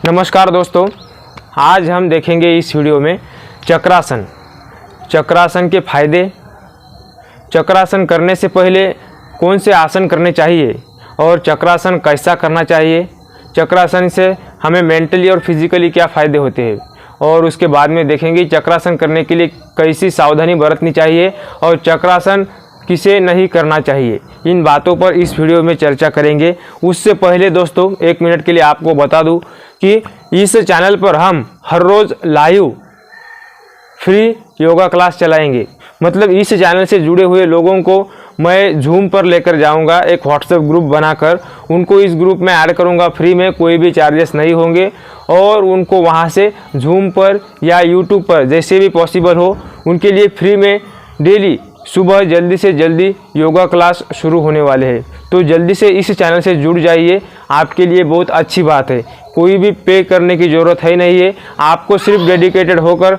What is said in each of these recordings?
नमस्कार दोस्तों, आज हम देखेंगे इस वीडियो में चक्रासन। चक्रासन के फायदे, चक्रासन करने से पहले कौन से आसन करने चाहिए और चक्रासन कैसा करना चाहिए, चक्रासन से हमें मेंटली और फिजिकली क्या फ़ायदे होते हैं, और उसके बाद में देखेंगे चक्रासन करने के लिए कैसी सावधानी बरतनी चाहिए और चक्रासन किसे नहीं करना चाहिए। इन बातों पर इस वीडियो में चर्चा करेंगे। उससे पहले दोस्तों 1 मिनट के लिए आपको बता दूं कि इस चैनल पर हम हर रोज़ लाइव फ्री योगा क्लास चलाएंगे। मतलब इस चैनल से जुड़े हुए लोगों को मैं जूम पर लेकर जाऊंगा, एक व्हाट्सएप ग्रुप बनाकर उनको इस ग्रुप में ऐड करूंगा फ्री में, कोई भी चार्जेस नहीं होंगे, और उनको वहां से जूम पर या यूट्यूब पर जैसे भी पॉसिबल हो उनके लिए फ्री में डेली सुबह जल्दी से जल्दी योगा क्लास शुरू होने वाले हैं। तो जल्दी से इस चैनल से जुड़ जाइए, आपके लिए बहुत अच्छी बात है। कोई भी पे करने की ज़रूरत है नहीं है, आपको सिर्फ डेडिकेटेड होकर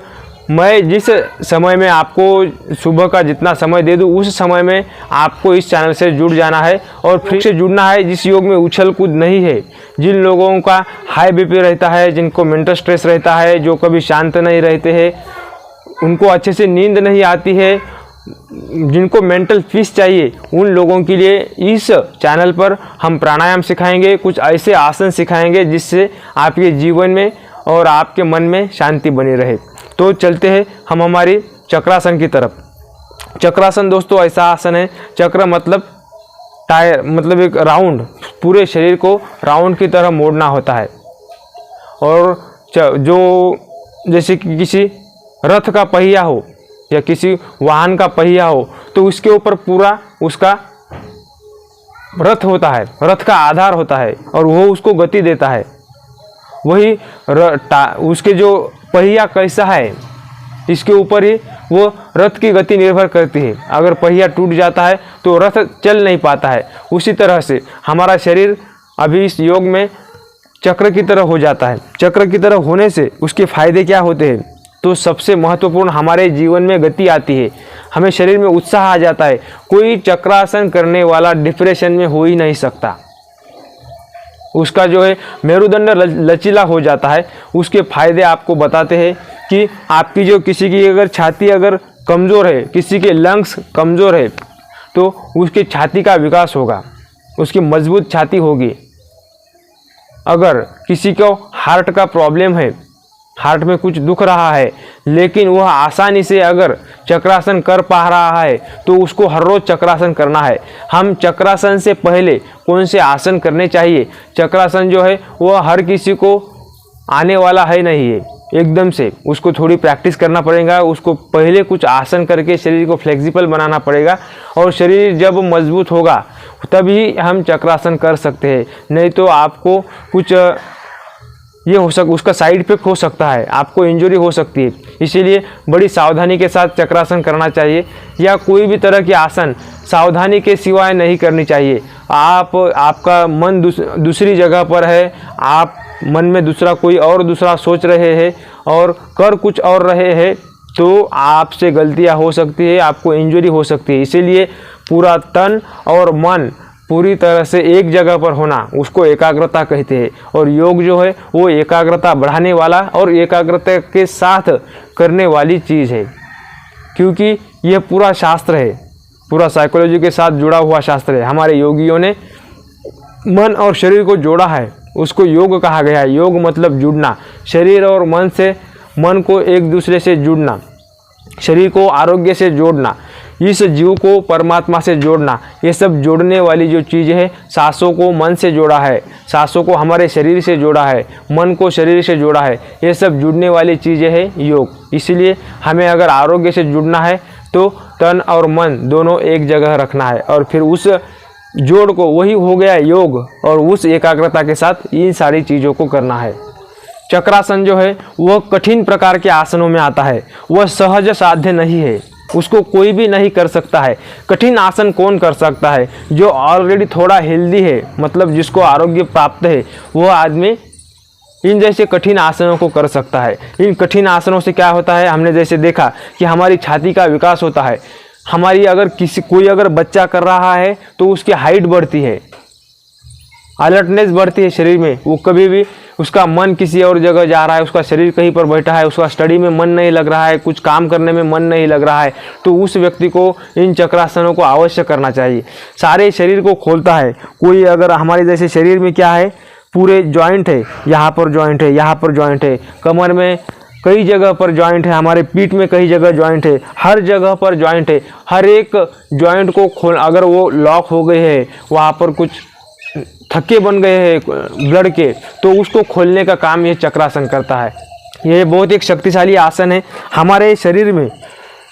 मैं जिस समय में आपको सुबह का जितना समय दे दूं उस समय में आपको इस चैनल से जुड़ जाना है और फ्री से जुड़ना है। जिस योग में उछल कूद नहीं है, जिन लोगों का हाई बीपी रहता है, जिनको मेंटल स्ट्रेस रहता है, जो कभी शांत नहीं रहते हैं, उनको अच्छे से नींद नहीं आती है, जिनको मेंटल पीस चाहिए, उन लोगों के लिए इस चैनल पर हम प्राणायाम सिखाएंगे, कुछ ऐसे आसन सिखाएंगे जिससे आपके जीवन में और आपके मन में शांति बनी रहे। तो चलते हैं हम हमारी चक्रासन की तरफ। चक्रासन दोस्तों ऐसा आसन है, चक्र मतलब टायर, मतलब एक राउंड, पूरे शरीर को राउंड की तरह मोड़ना होता है। और जो जैसे कि किसी रथ का पहिया हो या किसी वाहन का पहिया हो तो उसके ऊपर पूरा उसका रथ होता है, रथ का आधार होता है और वो उसको गति देता है। वही उसके जो पहिया कैसा है इसके ऊपर ही वो रथ की गति निर्भर करती है। अगर पहिया टूट जाता है तो रथ चल नहीं पाता है। उसी तरह से हमारा शरीर अभी इस योग में चक्र की तरह हो जाता है। चक्र की तरह होने से उसके फायदे क्या होते हैं? तो सबसे महत्वपूर्ण, हमारे जीवन में गति आती है, हमें शरीर में उत्साह आ जाता है। कोई चक्रासन करने वाला डिप्रेशन में हो ही नहीं सकता। उसका जो है मेरुदंड लचीला हो जाता है। उसके फायदे आपको बताते हैं कि आपकी जो किसी की अगर छाती अगर कमज़ोर है, किसी के लंग्स कमज़ोर है, तो उसकी छाती का विकास होगा, उसकी मजबूत छाती होगी। अगर किसी को हार्ट का प्रॉब्लम है, हार्ट में कुछ दुख रहा है, लेकिन वह आसानी से अगर चक्रासन कर पा रहा है तो उसको हर रोज़ चक्रासन करना है। हम चक्रासन से पहले कौन से आसन करने चाहिए? चक्रासन जो है वह हर किसी को आने वाला है नहीं है एकदम से, उसको थोड़ी प्रैक्टिस करना पड़ेगा। उसको पहले कुछ आसन करके शरीर को फ्लेक्सिबल बनाना पड़ेगा, और शरीर जब मजबूत होगा तभी हम चक्रासन कर सकते हैं। नहीं तो आपको कुछ ये उसका साइड इफेक्ट हो सकता है, आपको इंजरी हो सकती है। इसीलिए बड़ी सावधानी के साथ चक्रासन करना चाहिए, या कोई भी तरह की आसन सावधानी के सिवाय नहीं करनी चाहिए। आपका मन दूसरी जगह पर है, आप मन में दूसरा सोच रहे हैं और कर कुछ और रहे हैं, तो आपसे गलतियां हो सकती है, आपको इंजरी हो सकती है। इसीलिए पूरा तन और मन पूरी तरह से एक जगह पर होना, उसको एकाग्रता कहते हैं। और योग जो है वो एकाग्रता बढ़ाने वाला और एकाग्रता के साथ करने वाली चीज़ है, क्योंकि यह पूरा शास्त्र है, पूरा साइकोलॉजी के साथ जुड़ा हुआ शास्त्र है। हमारे योगियों ने मन और शरीर को जोड़ा है, उसको योग कहा गया है। योग मतलब जुड़ना, शरीर और मन से, मन को एक दूसरे से जुड़ना, शरीर को आरोग्य से जोड़ना, इस जीव को परमात्मा से जोड़ना, ये सब जोड़ने वाली जो चीज़ है। सांसों को मन से जोड़ा है, सांसों को हमारे शरीर से जोड़ा है, मन को शरीर से जोड़ा है, ये सब जुड़ने वाली चीज़ें है योग। इसलिए हमें अगर आरोग्य से जुड़ना है तो तन और मन दोनों एक जगह रखना है, और फिर उस जोड़ को, वही हो गया योग, और उस एकाग्रता के साथ इन सारी चीज़ों को करना है। चक्रासन जो है वह कठिन प्रकार के आसनों में आता है, वह सहज साध्य नहीं है, उसको कोई भी नहीं कर सकता है। कठिन आसन कौन कर सकता है? जो ऑलरेडी थोड़ा हेल्दी है, मतलब जिसको आरोग्य प्राप्त है, वह आदमी इन जैसे कठिन आसनों को कर सकता है। इन कठिन आसनों से क्या होता है, हमने जैसे देखा कि हमारी छाती का विकास होता है। हमारी अगर कोई अगर बच्चा कर रहा है तो उसकी हाइट बढ़ती है, अलर्टनेस बढ़ती है शरीर में, वो कभी भी उसका मन किसी और जगह जा रहा है, उसका शरीर कहीं पर बैठा है, उसका स्टडी में मन नहीं लग रहा है, कुछ काम करने में मन नहीं लग रहा है, तो उस व्यक्ति को इन चक्रासनों को अवश्य करना चाहिए। सारे शरीर को खोलता है। कोई अगर हमारे जैसे शरीर में क्या है, पूरे जॉइंट है, यहाँ पर जॉइंट है, यहाँ पर जॉइंट है, कमर में कई जगह पर जॉइंट है, हमारे पीठ में कई जगह जॉइंट है, हर जगह पर जॉइंट है। हर एक जॉइंट को खोल, अगर वो लॉक हो गए है, वहाँ पर कुछ थक्के बन गए हैं ब्लड के, तो उसको खोलने का काम ये चक्रासन करता है। ये बहुत एक शक्तिशाली आसन है। हमारे शरीर में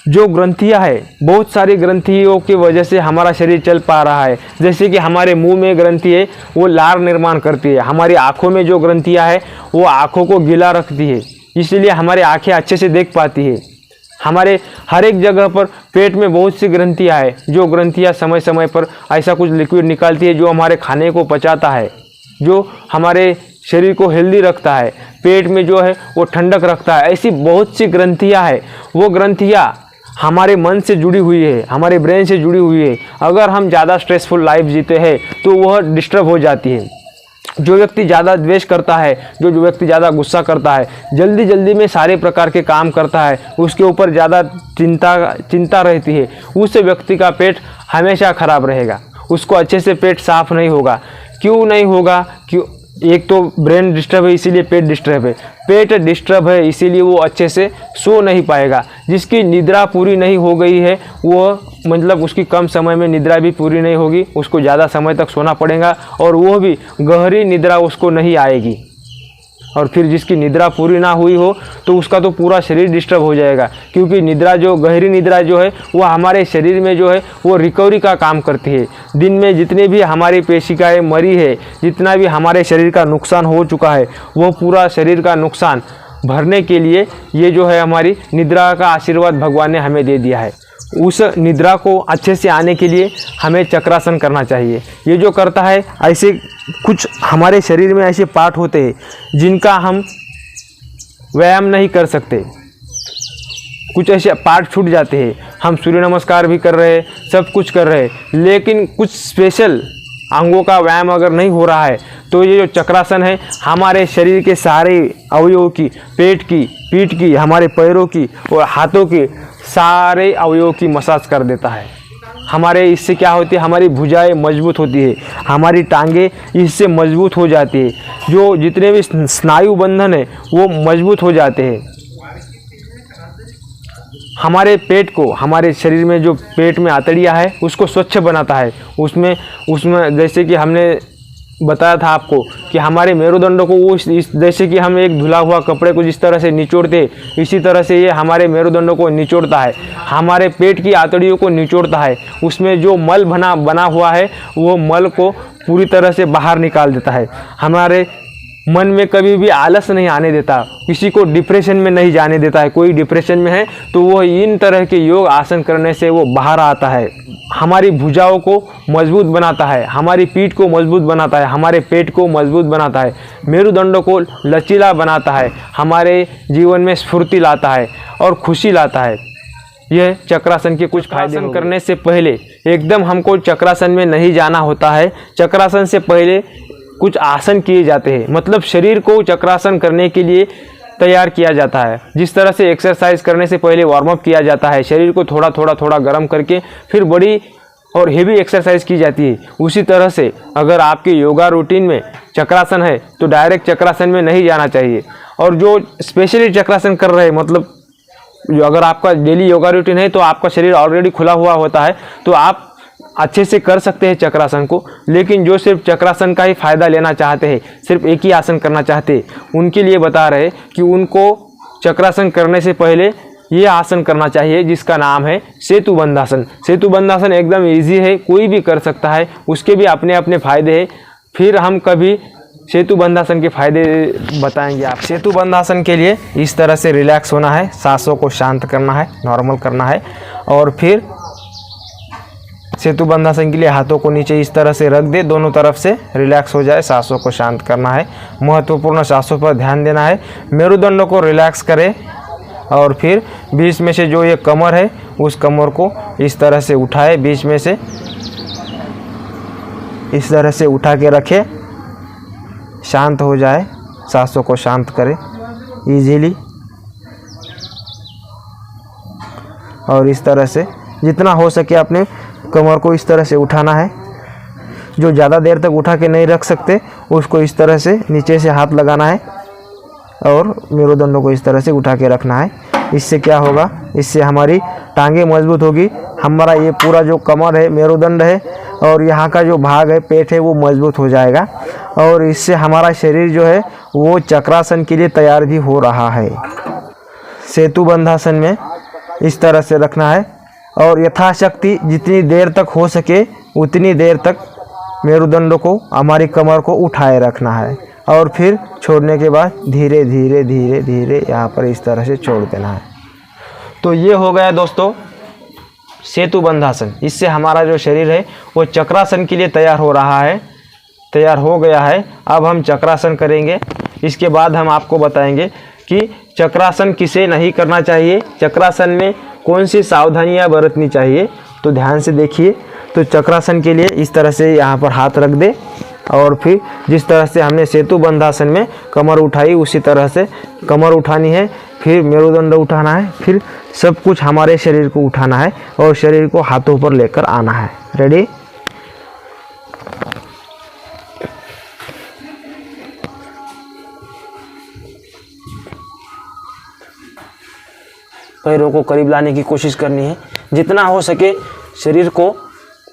जो ग्रंथियां है, बहुत सारी ग्रंथियों की वजह से हमारा शरीर चल पा रहा है। जैसे कि हमारे मुंह में ग्रंथि है, वो लार निर्माण करती है। हमारी आँखों में जो ग्रंथियां है, वो आँखों को गीला रखती है, इसलिए हमारी आँखें अच्छे से देख पाती है। हमारे हर एक जगह पर पेट में बहुत सी ग्रंथियां है, जो ग्रंथियां समय समय पर ऐसा कुछ लिक्विड निकालती है जो हमारे खाने को पचाता है, जो हमारे शरीर को हेल्दी रखता है, पेट में जो है वो ठंडक रखता है। ऐसी बहुत सी ग्रंथियां है। वो ग्रंथियां हमारे मन से जुड़ी हुई है, हमारे ब्रेन से जुड़ी हुई है। अगर हम ज़्यादा स्ट्रेसफुल लाइफ जीते हैं तो वह डिस्टर्ब हो जाती है। जो व्यक्ति ज़्यादा द्वेष करता है, जो व्यक्ति ज़्यादा गुस्सा करता है, जल्दी जल्दी में सारे प्रकार के काम करता है, उसके ऊपर ज़्यादा चिंता रहती है, उस व्यक्ति का पेट हमेशा खराब रहेगा। उसको अच्छे से पेट साफ नहीं होगा। क्यों नहीं होगा? क्यों? एक तो ब्रेन डिस्टर्ब है, इसीलिए पेट डिस्टर्ब है। पेट डिस्टर्ब है, इसीलिए वो अच्छे से सो नहीं पाएगा। जिसकी निद्रा पूरी नहीं हो गई है, वो मतलब उसकी कम समय में निद्रा भी पूरी नहीं होगी, उसको ज़्यादा समय तक सोना पड़ेगा, और वो भी गहरी निद्रा उसको नहीं आएगी। और फिर जिसकी निद्रा पूरी ना हुई हो, तो उसका तो पूरा शरीर डिस्टर्ब हो जाएगा। क्योंकि निद्रा, जो गहरी निद्रा जो है, वो हमारे शरीर में जो है वो रिकवरी का काम करती है। दिन में जितने भी हमारी पेशिकाएं मरी है, जितना भी हमारे शरीर का नुकसान हो चुका है, वो पूरा शरीर का नुकसान भरने के लिए ये जो है हमारी निद्रा का आशीर्वाद भगवान ने हमें दे दिया है। उस निद्रा को अच्छे से आने के लिए हमें चक्रासन करना चाहिए। ये जो करता है, ऐसे कुछ हमारे शरीर में ऐसे पार्ट होते हैं जिनका हम व्यायाम नहीं कर सकते। कुछ ऐसे पार्ट छूट जाते हैं। हम सूर्य नमस्कार भी कर रहे हैं, सब कुछ कर रहे हैं, लेकिन कुछ स्पेशल अंगों का व्यायाम अगर नहीं हो रहा है, तो ये जो चक्रासन है हमारे शरीर के सारे अवयवों की, पेट की, पीठ की, हमारे पैरों की और हाथों की, सारे अवयवों की मसाज कर देता है। हमारे इससे क्या होती है, हमारी भुजाएं मजबूत होती है, हमारी टांगें इससे मजबूत हो जाती है। जो जितने भी स्नायु बंधन है वो मजबूत हो जाते हैं। हमारे पेट को, हमारे शरीर में जो पेट में आंतड़ियाँ है उसको स्वच्छ बनाता है। उसमें जैसे कि हमने बताया था आपको कि हमारे मेरुदंड को वो जैसे कि हम एक धुला हुआ कपड़े को जिस तरह से निचोड़ते, इसी तरह से ये हमारे मेरुदंड को निचोड़ता है, हमारे पेट की आंतड़ियों को निचोड़ता है। उसमें जो मल बना हुआ है वो मल को पूरी तरह से बाहर निकाल देता है। हमारे मन में कभी भी आलस नहीं आने देता, किसी को डिप्रेशन में नहीं जाने देता है। कोई डिप्रेशन में है तो वो इन तरह के योग आसन करने से वो बाहर आता है। हमारी भुजाओं को मजबूत बनाता है, हमारी पीठ को मजबूत बनाता है, हमारे पेट को मजबूत बनाता है, मेरुदंड को लचीला बनाता है, हमारे जीवन में स्फूर्ति लाता है और खुशी लाता है। यह चक्रासन के कुछ फायदे करने से पहले एकदम हमको चक्रासन में नहीं जाना होता है। चक्रासन से पहले कुछ आसन किए जाते हैं, मतलब शरीर को चक्रासन करने के लिए तैयार किया जाता है। जिस तरह से एक्सरसाइज करने से पहले वार्म अप किया जाता है, शरीर को थोड़ा गर्म करके फिर बड़ी और हेवी एक्सरसाइज की जाती है, उसी तरह से अगर आपके योगा रूटीन में चक्रासन है तो डायरेक्ट चक्रासन में नहीं जाना चाहिए। और जो स्पेशली चक्रासन कर रहे हैं, मतलब जो अगर आपका डेली योगा रूटीन है तो आपका शरीर ऑलरेडी खुला हुआ होता है, तो आप अच्छे से कर सकते हैं चक्रासन को। लेकिन जो सिर्फ चक्रासन का ही फायदा लेना चाहते हैं, सिर्फ एक ही आसन करना चाहते हैं, उनके लिए बता रहे कि उनको चक्रासन करने से पहले ये आसन करना चाहिए जिसका नाम है सेतु बंधासन। सेतु बंधासन एकदम इजी है, कोई भी कर सकता है, उसके भी अपने अपने फायदे हैं। फिर हम कभी सेतु बंधासन के फायदे बताएंगे आप। सेतु बंधासन के लिए इस तरह से रिलैक्स होना है, सांसों को शांत करना है, नॉर्मल करना है। और फिर सेतु बंधासन के लिए हाथों को नीचे इस तरह से रख दे, दोनों तरफ से रिलैक्स हो जाए, सांसों को शांत करना है। महत्वपूर्ण सांसों पर ध्यान देना है, मेरुदंड को रिलैक्स करें। और फिर बीच में से जो ये कमर है उस कमर को इस तरह से उठाए, बीच में से इस तरह से उठा के रखे, शांत हो जाए, सांसों को शांत करें इजीली। और इस तरह से जितना हो सके अपने कमर को इस तरह से उठाना है। जो ज़्यादा देर तक उठा के नहीं रख सकते उसको इस तरह से नीचे से हाथ लगाना है और मेरुदंडों को इस तरह से उठा के रखना है। इससे क्या होगा, इससे हमारी टांगें मजबूत होगी, हमारा ये पूरा जो कमर है, मेरुदंड है और यहाँ का जो भाग है, पेट है, वो मजबूत हो जाएगा। और इससे हमारा शरीर जो है वो चक्रासन के लिए तैयार भी हो रहा है। सेतु बंधासन में इस तरह से रखना है और यथाशक्ति जितनी देर तक हो सके उतनी देर तक मेरुदंडों को, हमारी कमर को उठाए रखना है और फिर छोड़ने के बाद धीरे धीरे धीरे धीरे यहाँ पर इस तरह से छोड़ देना है। तो ये हो गया दोस्तों सेतु बंधासन। इससे हमारा जो शरीर है वो चक्रासन के लिए तैयार हो रहा है, तैयार हो गया है। अब हम चक्रासन करेंगे। इसके बाद हम आपको बताएंगे कि चक्रासन किसे नहीं करना चाहिए, चक्रासन में कौन सी सावधानियां बरतनी चाहिए। तो ध्यान से देखिए। तो चक्रासन के लिए इस तरह से यहाँ पर हाथ रख दे और फिर जिस तरह से हमने सेतु बंधासन में कमर उठाई उसी तरह से कमर उठानी है, फिर मेरुदंड उठाना है, फिर सब कुछ हमारे शरीर को उठाना है और शरीर को हाथों पर लेकर आना है। रेडी? पैरों को करीब लाने की कोशिश करनी है, जितना हो सके शरीर को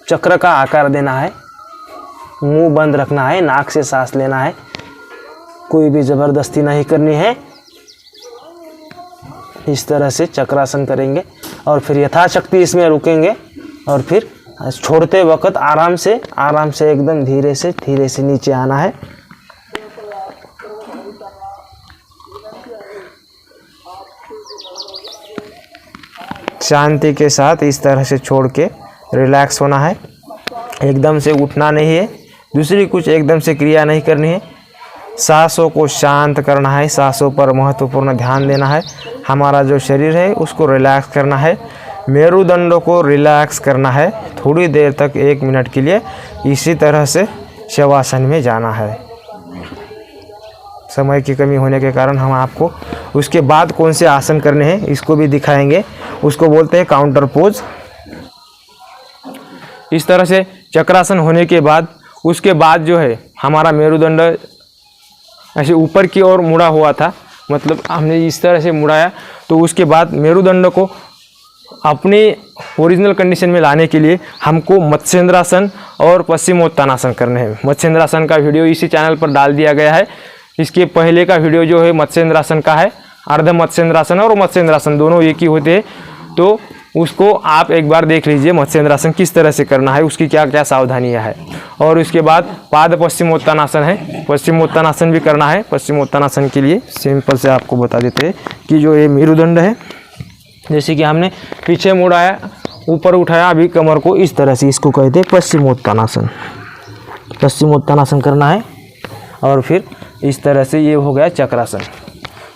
चक्र का आकार देना है, मुंह बंद रखना है, नाक से सांस लेना है, कोई भी ज़बरदस्ती नहीं करनी है। इस तरह से चक्रासन करेंगे और फिर यथाशक्ति इसमें रुकेंगे और फिर छोड़ते वक्त आराम से एकदम धीरे से नीचे आना है। शांति के साथ इस तरह से छोड़ के रिलैक्स होना है, एकदम से उठना नहीं है, दूसरी कुछ एकदम से क्रिया नहीं करनी है। सांसों को शांत करना है, सांसों पर महत्वपूर्ण ध्यान देना है। हमारा जो शरीर है उसको रिलैक्स करना है, मेरुदंडों को रिलैक्स करना है। थोड़ी देर तक 1 मिनट के लिए इसी तरह से शवासन में जाना है। समय की कमी होने के कारण हम आपको उसके बाद कौन से आसन करने हैं इसको भी दिखाएंगे। उसको बोलते हैं काउंटर पोज। इस तरह से चक्रासन होने के बाद उसके बाद जो है हमारा मेरुदंड ऐसे ऊपर की ओर मुड़ा हुआ था, मतलब हमने इस तरह से मुड़ाया। तो उसके बाद मेरुदंड को अपनी ओरिजिनल कंडीशन में लाने के लिए हमको मत्स्येंद्रासन और पश्चिमोत्तानासन करने हैं। मत्स्येंद्रासन का वीडियो इसी चैनल पर डाल दिया गया है। इसके पहले का वीडियो जो है मत्स्येंद्रासन का है। अर्ध मत्स्येंद्रासन और मत्स्येंद्रासन दोनों एक ही होते हैं, तो उसको आप एक बार देख लीजिए मत्स्येंद्रासन किस तरह से करना है, उसकी क्या क्या सावधानियां है। और उसके बाद पाद पश्चिमोत्तानासन है, पश्चिमोत्तानासन भी करना है। पश्चिमोत्तानासन के लिए सिंपल से आपको बता देते हैं कि जो ये मेरुदंड है, जैसे कि हमने पीछे मुड़ाया, ऊपर उठाया, अभी कमर को इस तरह से, इसको कहते हैं पश्चिमोत्तानासन। पश्चिमोत्तानासन करना है और फिर इस तरह से ये हो गया चक्रासन।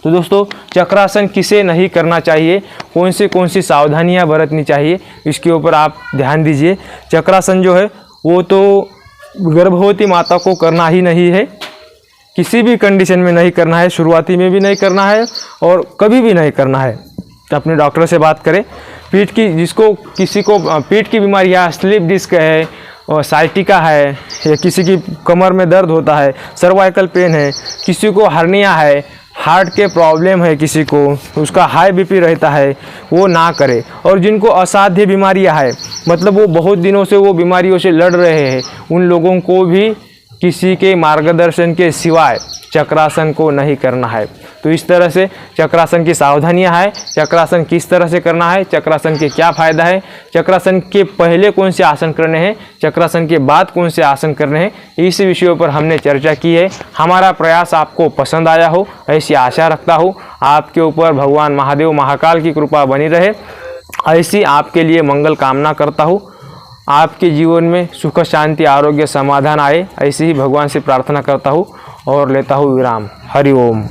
तो दोस्तों चक्रासन किसे नहीं करना चाहिए, कौन सी सावधानियां बरतनी चाहिए, इसके ऊपर आप ध्यान दीजिए। चक्रासन जो है वो तो गर्भवती माता को करना ही नहीं है, किसी भी कंडीशन में नहीं करना है, शुरुआती में भी नहीं करना है और कभी भी नहीं करना है। अपने डॉक्टर से बात करें। पीठ की किसी को पीठ की बीमारी है, स्लिप डिस्क है और साइटिका है, या किसी की कमर में दर्द होता है, सर्वाइकल पेन है, किसी को हर्निया है, हार्ट के प्रॉब्लम है, किसी को उसका हाई बीपी रहता है, वो ना करे। और जिनको असाध्य बीमारियां है, मतलब वो बहुत दिनों से वो बीमारियों से लड़ रहे हैं, उन लोगों को भी किसी के मार्गदर्शन के सिवाय चक्रासन को नहीं करना है। तो इस तरह से चक्रासन की सावधानियां हैं, चक्रासन किस तरह से करना है, चक्रासन के क्या फ़ायदा है, चक्रासन के पहले कौन से आसन करने हैं, चक्रासन के बाद कौन से आसन करने हैं, इस विषयों पर हमने चर्चा की है। हमारा प्रयास आपको पसंद आया हो ऐसी आशा रखता हूँ। आपके ऊपर भगवान महादेव महाकाल की कृपा बनी रहे, ऐसी आपके लिए मंगल कामना करता हूँ। आपके जीवन में सुख शांति आरोग्य समाधान आए, ऐसी ही भगवान से प्रार्थना करता हूँ और लेता हूँ विराम। हरि ओम।